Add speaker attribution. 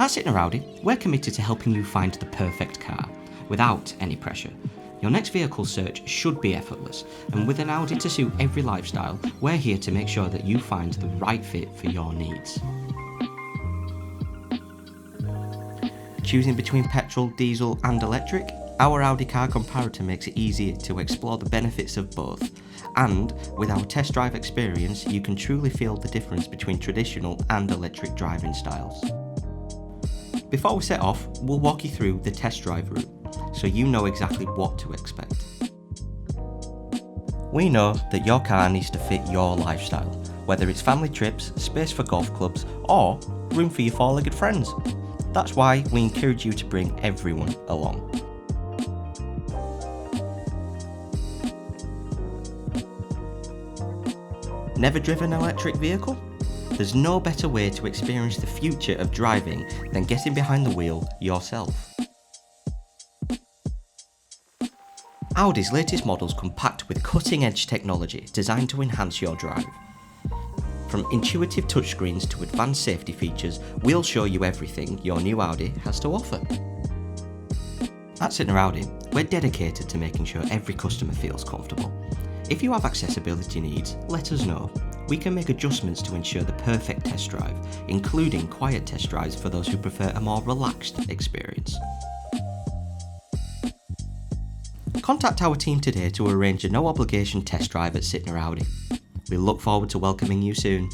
Speaker 1: At Sytner Audi, we're committed to helping you find the perfect car, without any pressure. Your next vehicle search should be effortless, and with an Audi to suit every lifestyle, we're here to make sure that you find the right fit for your needs. Choosing between petrol, diesel and electric? Our Audi car comparator makes it easier to explore the benefits of both, and with our test drive experience you can truly feel the difference between traditional and electric driving styles. Before we set off, we'll walk you through the test drive route, so you know exactly what to expect. We know that your car needs to fit your lifestyle, whether it's family trips, space for golf clubs, or room for your four-legged friends. That's why we encourage you to bring everyone along. Never driven an electric vehicle? There's no better way to experience the future of driving than getting behind the wheel yourself. Audi's latest models come packed with cutting-edge technology designed to enhance your drive. From intuitive touchscreens to advanced safety features, we'll show you everything your new Audi has to offer. At Sytner Audi, we're dedicated to making sure every customer feels comfortable. If you have accessibility needs, let us know. We can make adjustments to ensure the perfect test drive, including quiet test drives for those who prefer a more relaxed experience. Contact our team today to arrange a no-obligation test drive at Sytner Audi. We look forward to welcoming you soon.